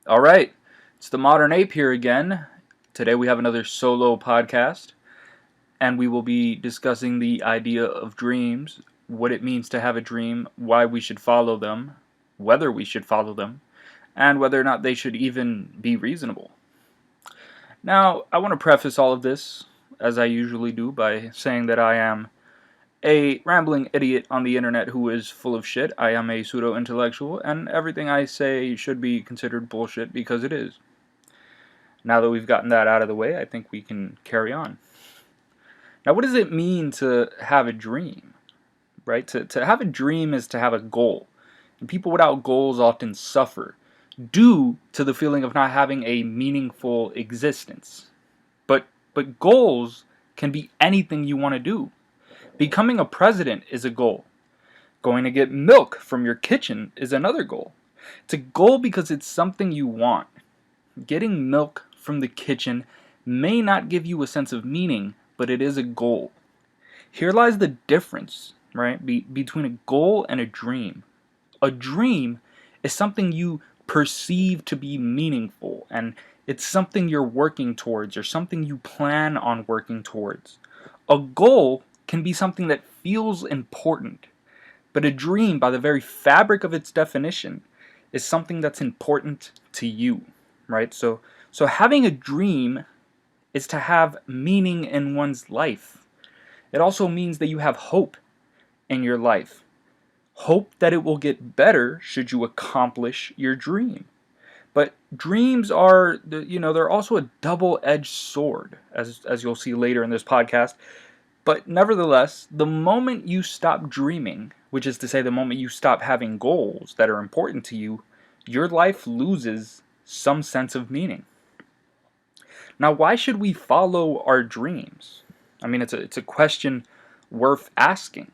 All right, it's the Modern Ape here again. Today we have another solo podcast, and we will be discussing the idea of dreams, what it means to have a dream, why we should follow them, whether we should follow them, and whether or not they should even be reasonable. Now, I want to preface all of this, as I usually do, by saying that I am a rambling idiot on the internet who is full of shit. I am a pseudo intellectual, and everything I say should be considered bullshit because it is. Now that we've gotten that out of the way, I think we can carry on. Now, what does it mean to have a dream? Right? To have a dream is to have a goal. And people without goals often suffer due to the feeling of not having a meaningful existence. But goals can be anything you want to do. Becoming a president is a goal. Going to get milk from your kitchen is another goal. It's a goal because it's something you want. Getting milk from the kitchen may not give you a sense of meaning, but it is a goal. Here lies the difference, right, between a goal and a dream. A dream is something you perceive to be meaningful, and it's something you're working towards or something you plan on working towards. A goal can be something that feels important, but a dream, by the very fabric of its definition, is something that's important to you, right? So having a dream is to have meaning in one's life. It also means that you have hope in your life. Hope that it will get better should you accomplish your dream. But dreams are, they're also a double-edged sword, as you'll see later in this podcast. But nevertheless, the moment you stop dreaming, which is to say the moment you stop having goals that are important to you, your life loses some sense of meaning. Now, why should we follow our dreams? I mean, it's a question worth asking.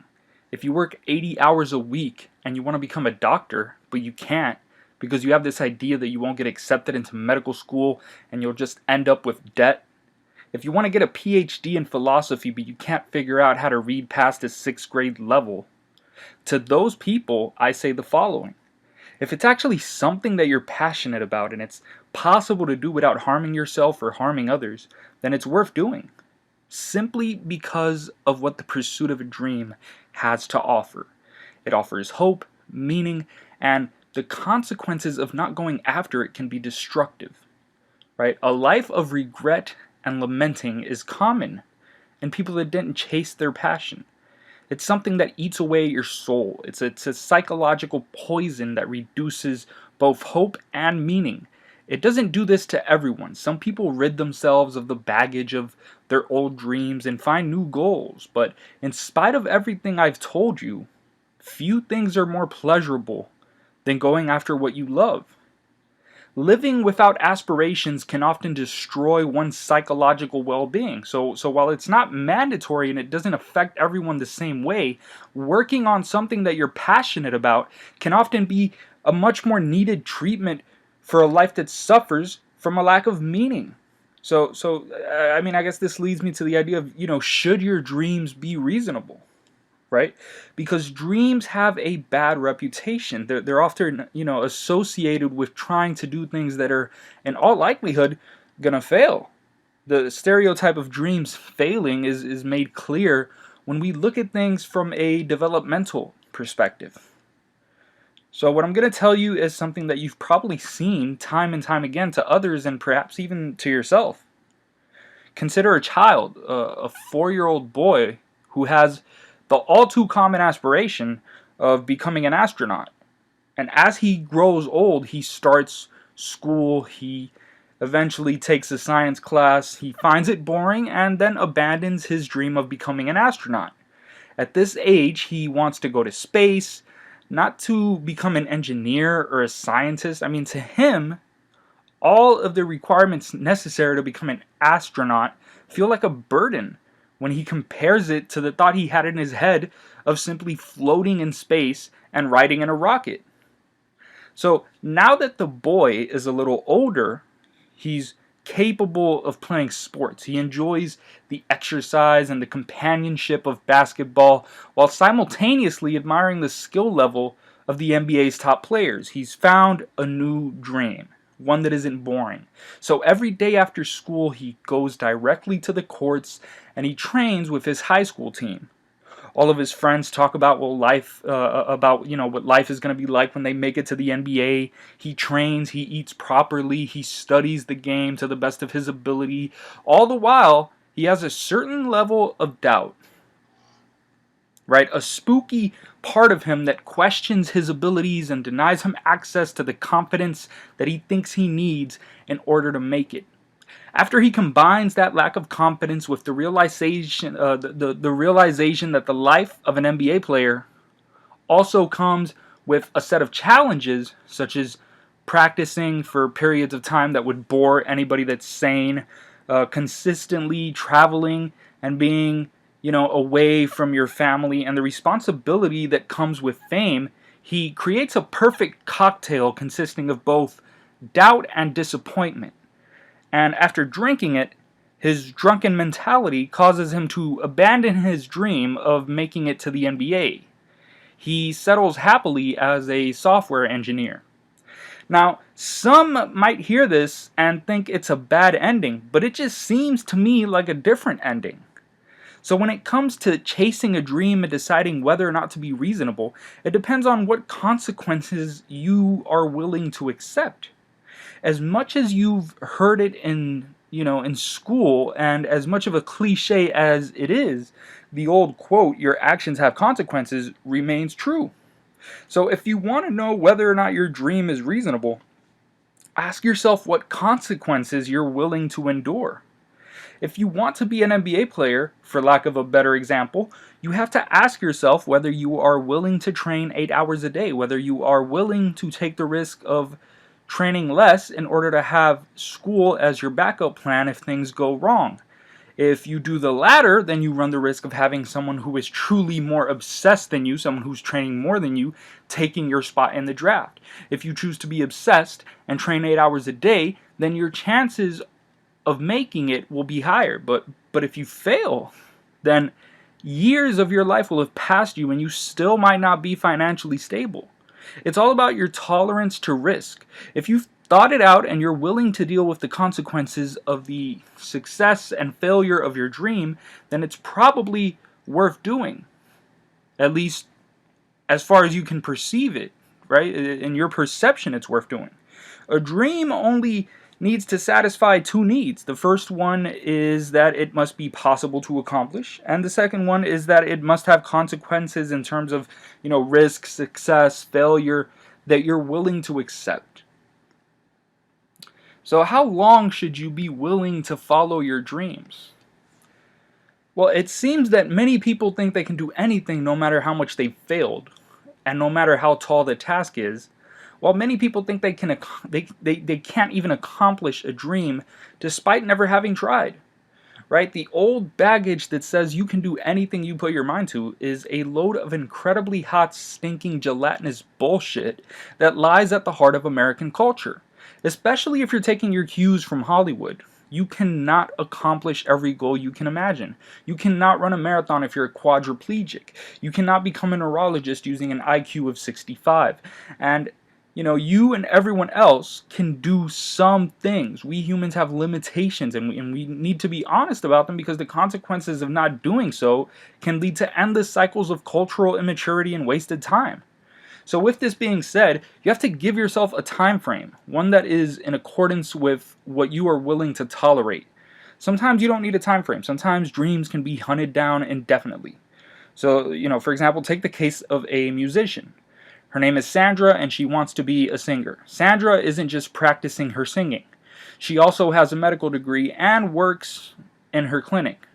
If you work 80 hours a week and you want to become a doctor, but you can't because you have this idea that you won't get accepted into medical school and you'll just end up with debt. If you want to get a PhD in philosophy, but you can't figure out how to read past a 6th grade level, to those people, I say the following. If it's actually something that you're passionate about and it's possible to do without harming yourself or harming others, then it's worth doing. Simply because of what the pursuit of a dream has to offer. It offers hope, meaning, and the consequences of not going after it can be destructive. Right? A life of regret and lamenting is common in people that didn't chase their passion. It's something that eats away your soul. It's a psychological poison that reduces both hope and meaning. It doesn't do this to everyone. Some people rid themselves of the baggage of their old dreams and find new goals. But in spite of everything I've told you, few things are more pleasurable than going after what you love. Living without aspirations can often destroy one's psychological well-being. So while it's not mandatory and it doesn't affect everyone the same way, working on something that you're passionate about can often be a much more needed treatment for a life that suffers from a lack of meaning. So I mean, I guess this leads me to the idea of, should your dreams be reasonable? Right? Because dreams have a bad reputation. They're often, associated with trying to do things that are, in all likelihood, gonna fail. The stereotype of dreams failing is made clear when we look at things from a developmental perspective. So what I'm going to tell you is something that you've probably seen time and time again to others and perhaps even to yourself. Consider a child, a 4-year-old boy who has the all too common aspiration of becoming an astronaut. And as he grows old, he starts school, he eventually takes a science class, he finds it boring, and then abandons his dream of becoming an astronaut. At this age, he wants to go to space, not to become an engineer or a scientist. I mean, to him, all of the requirements necessary to become an astronaut feel like a burden when he compares it to the thought he had in his head of simply floating in space and riding in a rocket. So now that the boy is a little older, he's capable of playing sports. He enjoys the exercise and the companionship of basketball while simultaneously admiring the skill level of the NBA's top players. He's found a new dream, one that isn't boring. So every day after school, he goes directly to the courts and he trains with his high school team. All of his friends talk about what life is going to be like when they make it to the NBA. He trains, he eats properly, he studies the game to the best of his ability. All the while, he has a certain level of doubt, right? A spooky part of him that questions his abilities and denies him access to the confidence that he thinks he needs in order to make it. After he combines that lack of confidence with the realization, the realization that the life of an NBA player also comes with a set of challenges, such as practicing for periods of time that would bore anybody that's sane, consistently traveling and being, away from your family, and the responsibility that comes with fame, he creates a perfect cocktail consisting of both doubt and disappointment. And after drinking it, his drunken mentality causes him to abandon his dream of making it to the NBA. He settles happily as a software engineer. Now, some might hear this and think it's a bad ending, but it just seems to me like a different ending. So when it comes to chasing a dream and deciding whether or not to be reasonable, it depends on what consequences you are willing to accept. As much as you've heard it in school, and as much of a cliche as it is, the old quote, "your actions have consequences," remains true. So if you want to know whether or not your dream is reasonable, ask yourself what consequences you're willing to endure. If you want to be an NBA player, for lack of a better example, you have to ask yourself whether you are willing to train 8 hours a day, whether you are willing to take the risk of training less in order to have school as your backup plan if things go wrong. If you do the latter, then you run the risk of having someone who is truly more obsessed than you, someone who's training more than you, taking your spot in the draft. If you choose to be obsessed and train 8 hours a day, then your chances of making it will be higher. But if you fail, then years of your life will have passed you and you still might not be financially stable. It's all about your tolerance to risk. If you've thought it out and you're willing to deal with the consequences of the success and failure of your dream, then it's probably worth doing. At least as far as you can perceive it, right? In your perception, it's worth doing. A dream only needs to satisfy two needs. The first one is that it must be possible to accomplish, and the second one is that it must have consequences in terms of, risk, success, failure, that you're willing to accept. So how long should you be willing to follow your dreams? Well, it seems that many people think they can do anything no matter how much they've failed, and no matter how tall the task is, while many people think they can't even accomplish a dream despite never having tried. Right? The old baggage that says you can do anything you put your mind to is a load of incredibly hot, stinking, gelatinous bullshit that lies at the heart of American culture. Especially if you're taking your cues from Hollywood. You cannot accomplish every goal you can imagine. You cannot run a marathon if you're a quadriplegic. You cannot become a neurologist using an IQ of 65. And you and everyone else can do some things. We humans have limitations, and we need to be honest about them, because the consequences of not doing so can lead to endless cycles of cultural immaturity and wasted time. So with this being said, you have to give yourself a time frame, one that is in accordance with what you are willing to tolerate. Sometimes you don't need a time frame. Sometimes dreams can be hunted down indefinitely. So, for example, take the case of a musician. Her name is Sandra, and she wants to be a singer. Sandra isn't just practicing her singing. She also has a medical degree and works in her clinic.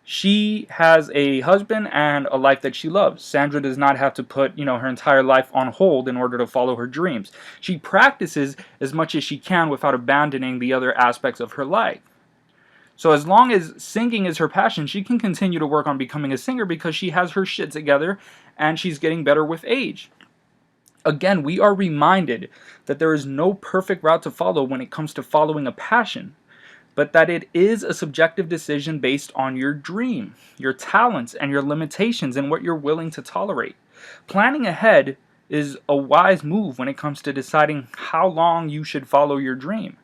She has a husband and a life that she loves. Sandra does not have to put, her entire life on hold in order to follow her dreams. She practices as much as she can without abandoning the other aspects of her life. So as long as singing is her passion, she can continue to work on becoming a singer because she has her shit together and she's getting better with age. Again, we are reminded that there is no perfect route to follow when it comes to following a passion, but that it is a subjective decision based on your dream, your talents, and your limitations, and what you're willing to tolerate. Planning ahead is a wise move when it comes to deciding how long you should follow your dream.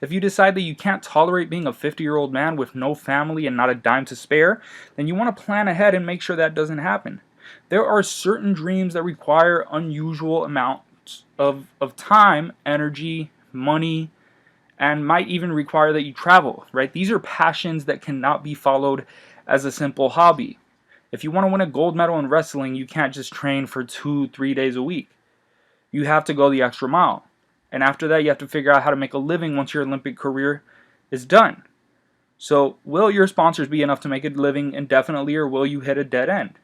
If you decide that you can't tolerate being a 50-year-old man with no family and not a dime to spare, then you want to plan ahead and make sure that doesn't happen. There are certain dreams that require unusual amounts of time, energy, money, and might even require that you travel, right? These are passions that cannot be followed as a simple hobby. If you want to win a gold medal in wrestling, you can't just train for 2-3 days a week. You have to go the extra mile. And after that, you have to figure out how to make a living once your Olympic career is done. So, will your sponsors be enough to make a living indefinitely, or will you hit a dead end?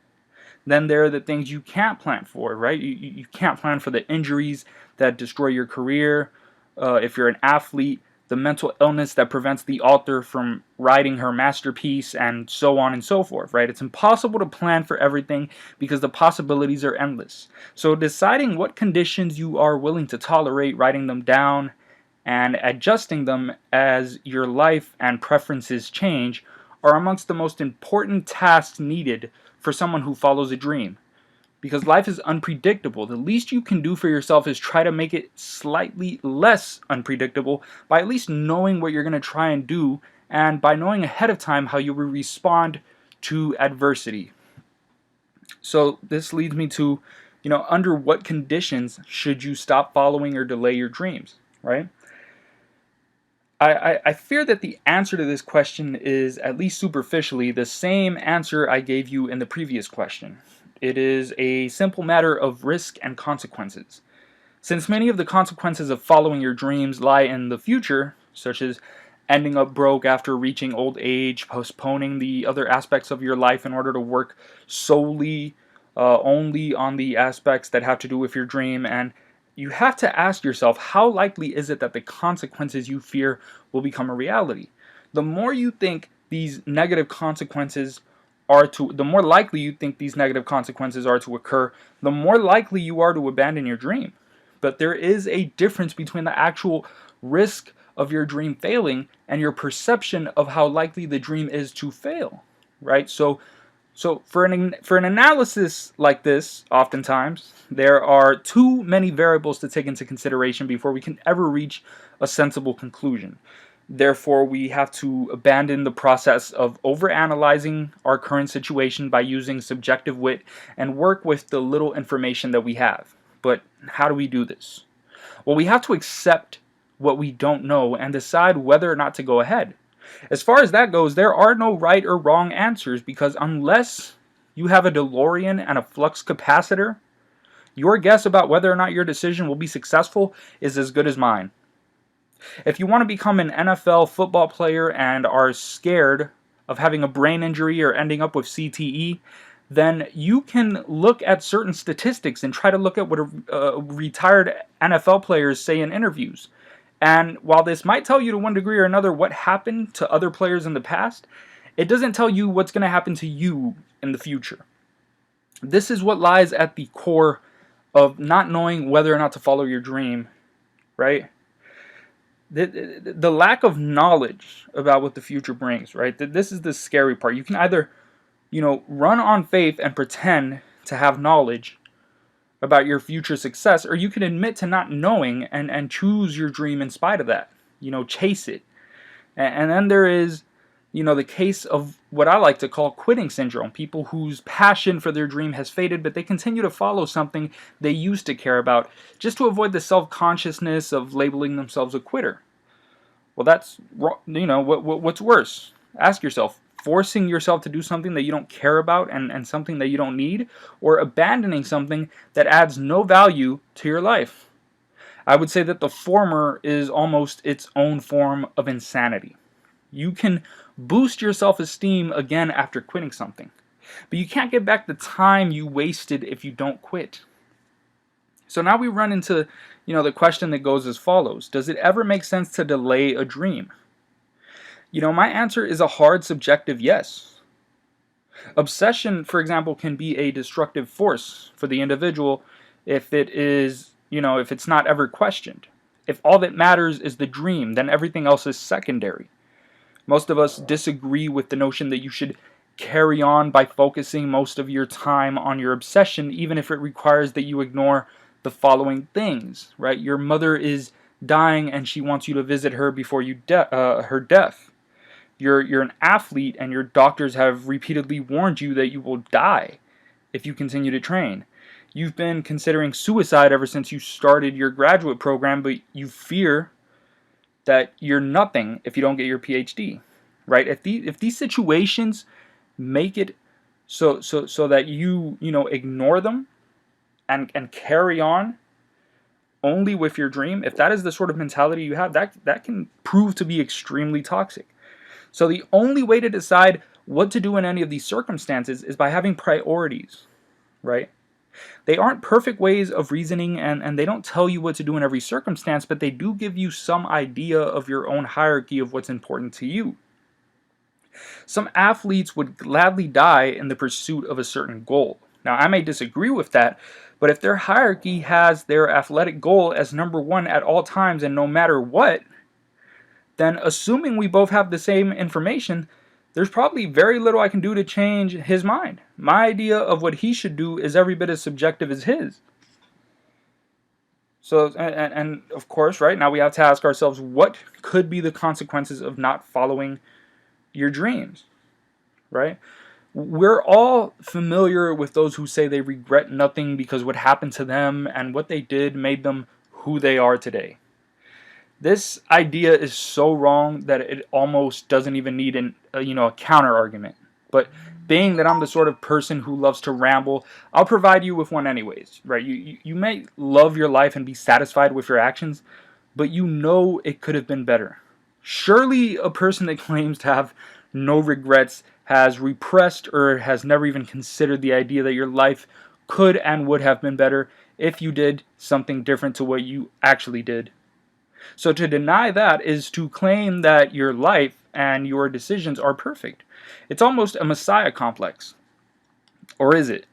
Then there are the things you can't plan for, right? You can't plan for the injuries that destroy your career. If you're an athlete, the mental illness that prevents the author from writing her masterpiece, and so on and so forth, right? It's impossible to plan for everything because the possibilities are endless. So deciding what conditions you are willing to tolerate, writing them down, and adjusting them as your life and preferences change are amongst the most important tasks needed for someone who follows a dream. Because life is unpredictable. The least you can do for yourself is try to make it slightly less unpredictable by at least knowing what you're going to try and do, and by knowing ahead of time how you will respond to adversity. So this leads me to, under what conditions should you stop following or delay your dreams, right? I fear that the answer to this question is, at least superficially, the same answer I gave you in the previous question. It is a simple matter of risk and consequences. Since many of the consequences of following your dreams lie in the future, such as ending up broke after reaching old age, postponing the other aspects of your life in order to work solely, only on the aspects that have to do with your dream, and you have to ask yourself, how likely is it that the consequences you fear will become a reality? The more you think these negative consequences the more likely you think these negative consequences are to occur, the more likely you are to abandon your dream. But there is a difference between the actual risk of your dream failing and your perception of how likely the dream is to fail, right? So for an analysis like this, oftentimes, there are too many variables to take into consideration before we can ever reach a sensible conclusion. Therefore, we have to abandon the process of overanalyzing our current situation by using subjective wit and work with the little information that we have. But how do we do this? Well, we have to accept what we don't know and decide whether or not to go ahead. As far as that goes, there are no right or wrong answers, because unless you have a DeLorean and a flux capacitor, your guess about whether or not your decision will be successful is as good as mine. If you want to become an NFL football player and are scared of having a brain injury or ending up with CTE, then you can look at certain statistics and try to look at what retired NFL players say in interviews. And while this might tell you to one degree or another what happened to other players in the past, it doesn't tell you what's going to happen to you in the future. This is what lies at the core of not knowing whether or not to follow your dream, right? The lack of knowledge about what the future brings, right? This is the scary part. You can either, run on faith and pretend to have knowledge about your future success, or you can admit to not knowing and choose your dream in spite of that. Chase it. And then there is, the case of what I like to call quitting syndrome. People whose passion for their dream has faded, but they continue to follow something they used to care about just to avoid the self-consciousness of labeling themselves a quitter. Well, that's, what's worse? Ask yourself, forcing yourself to do something that you don't care about and something that you don't need, or abandoning something that adds no value to your life? I would say that the former is almost its own form of insanity. You can boost your self-esteem again after quitting something, but you can't get back the time you wasted if you don't quit. So now we run into, the question that goes as follows. Does it ever make sense to delay a dream? My answer is a hard subjective yes. Obsession, for example, can be a destructive force for the individual if it is, if it's not ever questioned. If all that matters is the dream, then everything else is secondary. Most of us disagree with the notion that you should carry on by focusing most of your time on your obsession, even if it requires that you ignore the following things, right? Your mother is dying and she wants you to visit her before her death. You're an athlete and your doctors have repeatedly warned you that you will die if you continue to train. You've been considering suicide ever since you started your graduate program, but you fear that you're nothing if you don't get your PhD, right? If these situations make it so that you ignore them and carry on only with your dream, if that is the sort of mentality you have, that can prove to be extremely toxic. So the only way to decide what to do in any of these circumstances is by having priorities, right? They aren't perfect ways of reasoning and they don't tell you what to do in every circumstance, but they do give you some idea of your own hierarchy of what's important to you. Some athletes would gladly die in the pursuit of a certain goal. Now, I may disagree with that, but if their hierarchy has their athletic goal as number one at all times and no matter what, then assuming we both have the same information, there's probably very little I can do to change his mind. My idea of what he should do is every bit as subjective as his. So, and of course, right now we have to ask ourselves, what could be the consequences of not following your dreams, right? We're all familiar with those who say they regret nothing because what happened to them and what they did made them who they are today. This idea is so wrong that it almost doesn't even need a counter argument. But being that I'm the sort of person who loves to ramble, I'll provide you with one anyways, right? You may love your life and be satisfied with your actions, but you know it could have been better. Surely a person that claims to have no regrets has repressed or has never even considered the idea that your life could and would have been better if you did something different to what you actually did. So to deny that is to claim that your life and your decisions are perfect. It's almost a messiah complex. Or is it?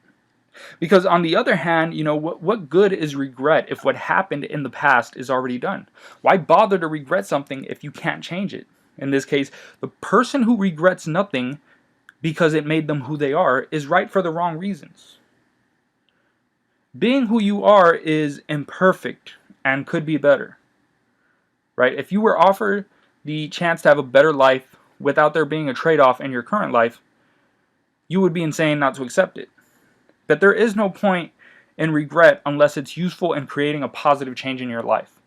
Because on the other hand, what good is regret if what happened in the past is already done? Why bother to regret something if you can't change it? In this case, the person who regrets nothing because it made them who they are is right for the wrong reasons. Being who you are is imperfect and could be better. Right? If you were offered the chance to have a better life without there being a trade-off in your current life, you would be insane not to accept it. But there is no point in regret unless it's useful in creating a positive change in your life.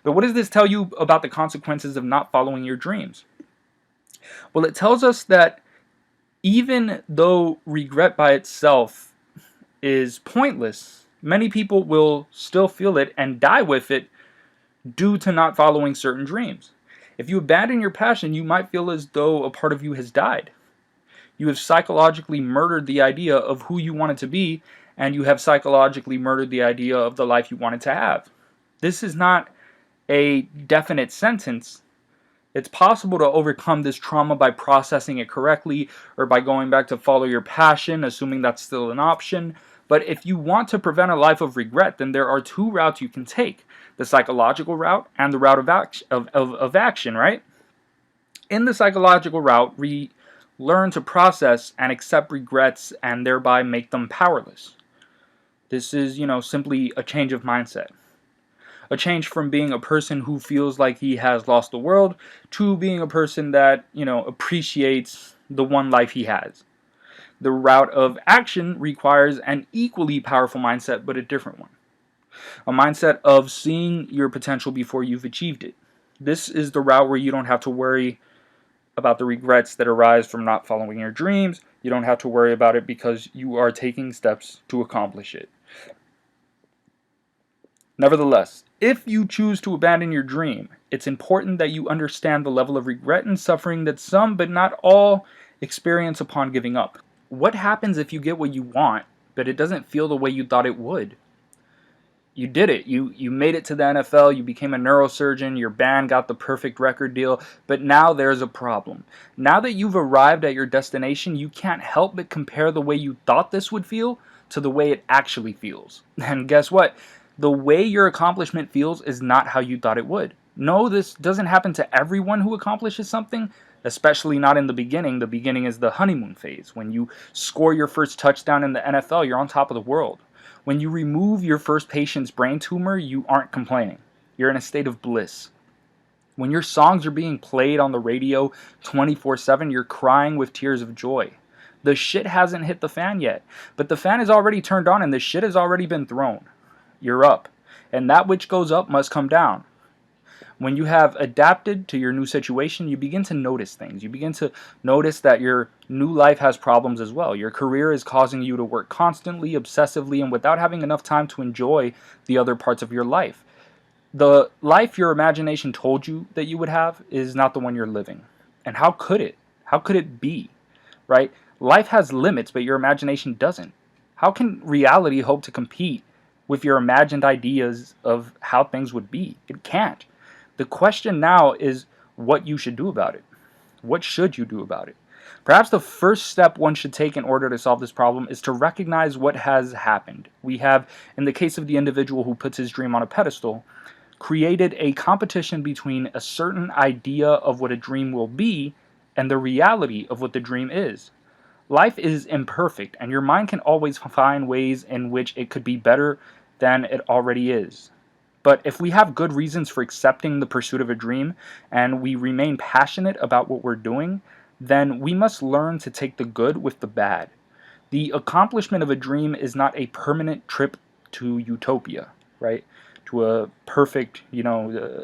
But what does this tell you about the consequences of not following your dreams? Well, it tells us that even though regret by itself is pointless, many people will still feel it and die with it due to not following certain dreams. If you abandon your passion, you might feel as though a part of you has died. You have psychologically murdered the idea of who you wanted to be, and you have psychologically murdered the idea of the life you wanted to have. This is not a definite sentence. It's possible to overcome this trauma by processing it correctly or by going back to follow your passion, assuming that's still an option. But if you want to prevent a life of regret, then there are two routes you can take. The psychological route and the route of action, right? In the psychological route, we learn to process and accept regrets and thereby make them powerless. This is, simply a change of mindset. A change from being a person who feels like he has lost the world to being a person that, appreciates the one life he has. The route of action requires an equally powerful mindset, but a different one. A mindset of seeing your potential before you've achieved it. This is the route where you don't have to worry about the regrets that arise from not following your dreams. You don't have to worry about it because you are taking steps to accomplish it. Nevertheless, if you choose to abandon your dream, it's important that you understand the level of regret and suffering that some, but not all, experience upon giving up. What happens if you get what you want, but it doesn't feel the way you thought it would? You did it. You made it to the NFL, you became a neurosurgeon, your band got the perfect record deal, but now there's a problem. Now that you've arrived at your destination, you can't help but compare the way you thought this would feel to the way it actually feels. And guess what? The way your accomplishment feels is not how you thought it would. No, this doesn't happen to everyone who accomplishes something. especially not in the beginning. The beginning is the honeymoon phase. When you score your first touchdown in the NFL, you're on top of the world. When you remove your first patient's brain tumor, you aren't complaining. You're in a state of bliss. When your songs are being played on the radio 24/7, you're crying with tears of joy. The shit hasn't hit the fan yet, but the fan is already turned on and the shit has already been thrown. You're up, and that which goes up must come down. When you have adapted to your new situation, you begin to notice things. You begin to notice that your new life has problems as well. Your career is causing you to work constantly, obsessively, and without having enough time to enjoy the other parts of your life. The life your imagination told you that you would have is not the one you're living. And how could it? How could it be? Right? Life has limits, but your imagination doesn't. How can reality hope to compete with your imagined ideas of how things would be? It can't. The question now is what you should do about it. What should you do about it? Perhaps the first step one should take in order to solve this problem is to recognize what has happened. We have, in the case of the individual who puts his dream on a pedestal, created a competition between a certain idea of what a dream will be and the reality of what the dream is. Life is imperfect, and your mind can always find ways in which it could be better than it already is. But if we have good reasons for accepting the pursuit of a dream, and we remain passionate about what we're doing, then we must learn to take the good with the bad. The accomplishment of a dream is not a permanent trip to utopia, right? To a perfect,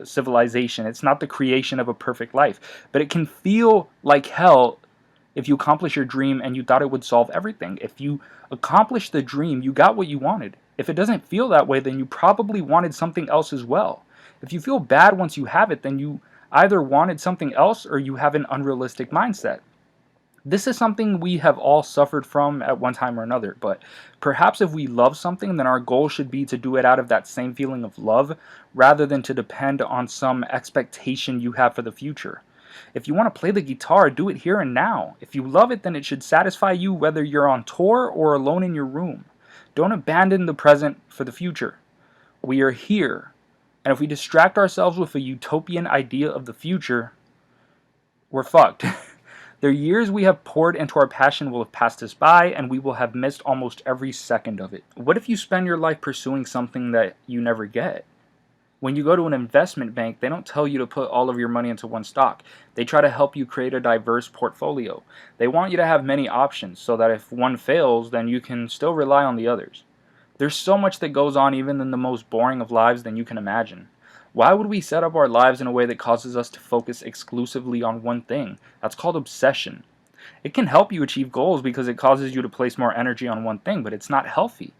civilization. It's not the creation of a perfect life. But it can feel like hell if you accomplish your dream and you thought it would solve everything. If you accomplish the dream, you got what you wanted. If it doesn't feel that way, then you probably wanted something else as well. If you feel bad once you have it, then you either wanted something else or you have an unrealistic mindset. This is something we have all suffered from at one time or another, but perhaps if we love something, then our goal should be to do it out of that same feeling of love rather than to depend on some expectation you have for the future. If you want to play the guitar, do it here and now. If you love it, then it should satisfy you whether you're on tour or alone in your room. Don't abandon the present for the future. We are here, and if we distract ourselves with a utopian idea of the future, we're fucked. The years we have poured into our passion will have passed us by, and we will have missed almost every second of it. What if you spend your life pursuing something that you never get? When you go to an investment bank, they don't tell you to put all of your money into one stock. They try to help you create a diverse portfolio. They want you to have many options so that if one fails, then you can still rely on the others. There's so much that goes on even in the most boring of lives than you can imagine. Why would we set up our lives in a way that causes us to focus exclusively on one thing? That's called obsession. It can help you achieve goals because it causes you to place more energy on one thing, but it's not healthy.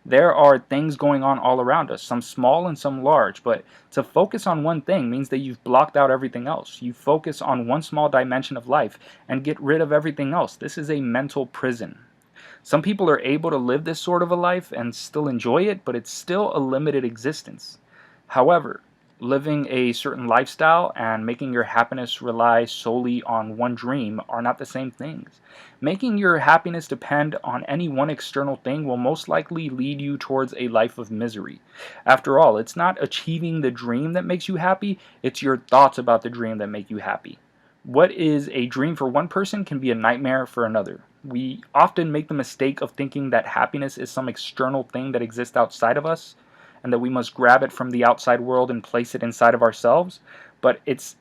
There are things going on all around us, some small and some large, but to focus on one thing means that you've blocked out everything else. You focus on one small dimension of life and get rid of everything else. This is a mental prison. Some people are able to live this sort of a life and still enjoy it, but it's still a limited existence. However, living a certain lifestyle and making your happiness rely solely on one dream are not the same things. Making your happiness depend on any one external thing will most likely lead you towards a life of misery. After all, it's not achieving the dream that makes you happy, it's your thoughts about the dream that make you happy. What is a dream for one person can be a nightmare for another. We often make the mistake of thinking that happiness is some external thing that exists outside of us, and that we must grab it from the outside world and place it inside of ourselves, but it's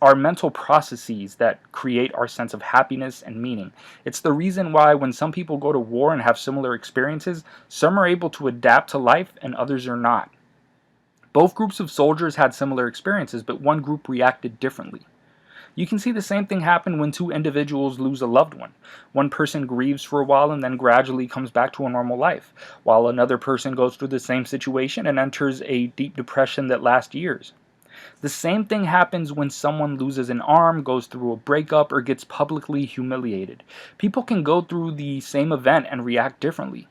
our mental processes that create our sense of happiness and meaning. It's the reason why when some people go to war and have similar experiences, some are able to adapt to life and others are not. Both groups of soldiers had similar experiences, but one group reacted differently. You can see the same thing happen when two individuals lose a loved one. One person grieves for a while and then gradually comes back to a normal life, while another person goes through the same situation and enters a deep depression that lasts years. The same thing happens when someone loses an arm, goes through a breakup, or gets publicly humiliated. People can go through the same event and react differently.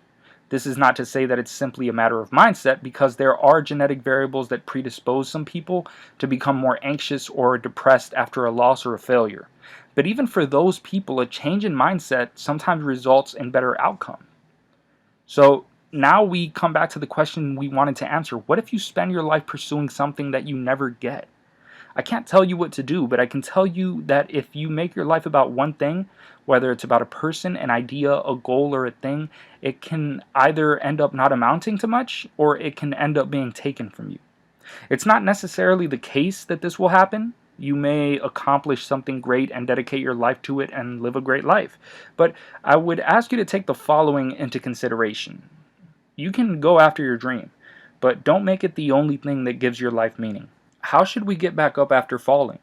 This is not to say that it's simply a matter of mindset, because there are genetic variables that predispose some people to become more anxious or depressed after a loss or a failure. But even for those people, a change in mindset sometimes results in better outcome. So now we come back to the question we wanted to answer. What if you spend your life pursuing something that you never get? I can't tell you what to do, but I can tell you that if you make your life about one thing, whether it's about a person, an idea, a goal, or a thing, it can either end up not amounting to much, or it can end up being taken from you. It's not necessarily the case that this will happen. You may accomplish something great and dedicate your life to it and live a great life. But I would ask you to take the following into consideration. You can go after your dream, but don't make it the only thing that gives your life meaning. How should we get back up after falling?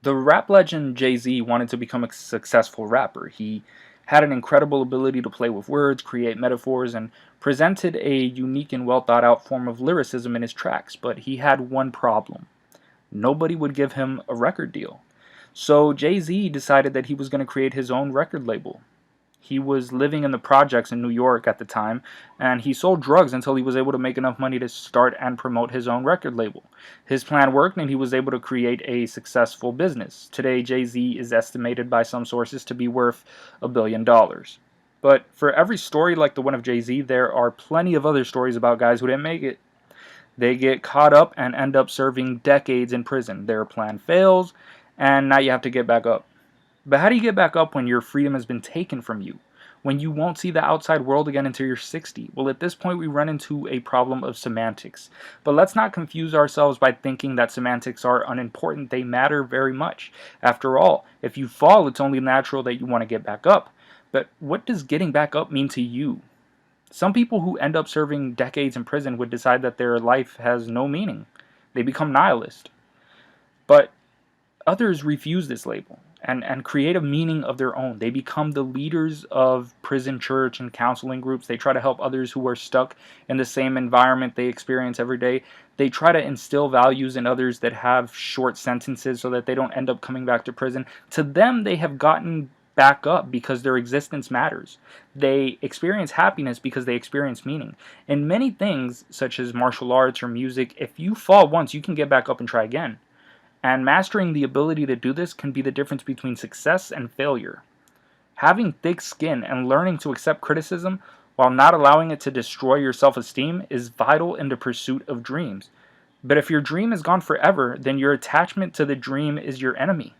The rap legend Jay-Z wanted to become a successful rapper. He had an incredible ability to play with words, create metaphors, and presented a unique and well thought out form of lyricism in his tracks, but he had one problem. Nobody would give him a record deal. So Jay-Z decided that he was going to create his own record label. He was living in the projects in New York at the time, and he sold drugs until he was able to make enough money to start and promote his own record label. His plan worked, and he was able to create a successful business. Today, Jay-Z is estimated by some sources to be worth $1 billion. But for every story like the one of Jay-Z, there are plenty of other stories about guys who didn't make it. They get caught up and end up serving decades in prison. Their plan fails, and now you have to get back up. But how do you get back up when your freedom has been taken from you? When you won't see the outside world again until you're 60? Well, at this point, we run into a problem of semantics. But let's not confuse ourselves by thinking that semantics are unimportant. They matter very much. After all, if you fall, it's only natural that you want to get back up. But what does getting back up mean to you? Some people who end up serving decades in prison would decide that their life has no meaning. They become nihilist. But others refuse this label and create a meaning of their own. They become the leaders of prison church and counseling groups. They try to help others who are stuck in the same environment they experience every day. They try to instill values in others that have short sentences so that they don't end up coming back to prison. To them, they have gotten back up because their existence matters. They experience happiness because they experience meaning. In many things, such as martial arts or music, if you fall once, you can get back up and try again. And mastering the ability to do this can be the difference between success and failure. Having thick skin and learning to accept criticism while not allowing it to destroy your self-esteem is vital in the pursuit of dreams. But if your dream is gone forever, then your attachment to the dream is your enemy.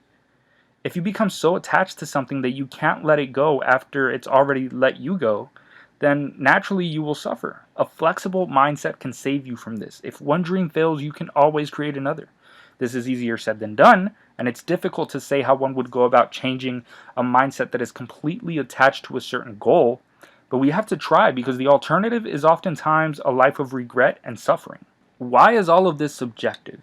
If you become so attached to something that you can't let it go after it's already let you go, then naturally you will suffer. A flexible mindset can save you from this. If one dream fails, you can always create another. This is easier said than done, and it's difficult to say how one would go about changing a mindset that is completely attached to a certain goal, but we have to try because the alternative is oftentimes a life of regret and suffering. Why is all of this subjective?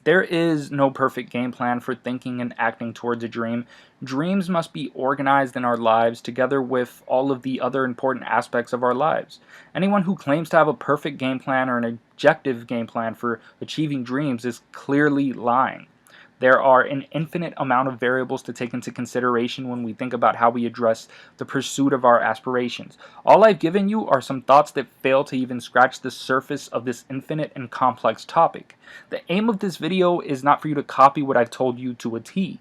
There is no perfect game plan for thinking and acting towards a dream. Dreams must be organized in our lives together with all of the other important aspects of our lives. Anyone who claims to have a perfect game plan or an objective game plan for achieving dreams is clearly lying. There are an infinite amount of variables to take into consideration when we think about how we address the pursuit of our aspirations. All I've given you are some thoughts that fail to even scratch the surface of this infinite and complex topic. The aim of this video is not for you to copy what I've told you to a T.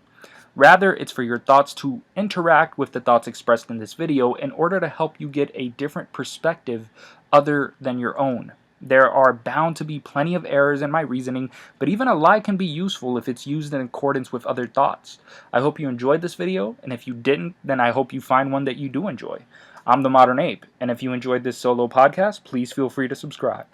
Rather, it's for your thoughts to interact with the thoughts expressed in this video in order to help you get a different perspective other than your own. There are bound to be plenty of errors in my reasoning, but even a lie can be useful if it's used in accordance with other thoughts. I hope you enjoyed this video, and if you didn't, then I hope you find one that you do enjoy. I'm The Modern Ape, and if you enjoyed this solo podcast, please feel free to subscribe.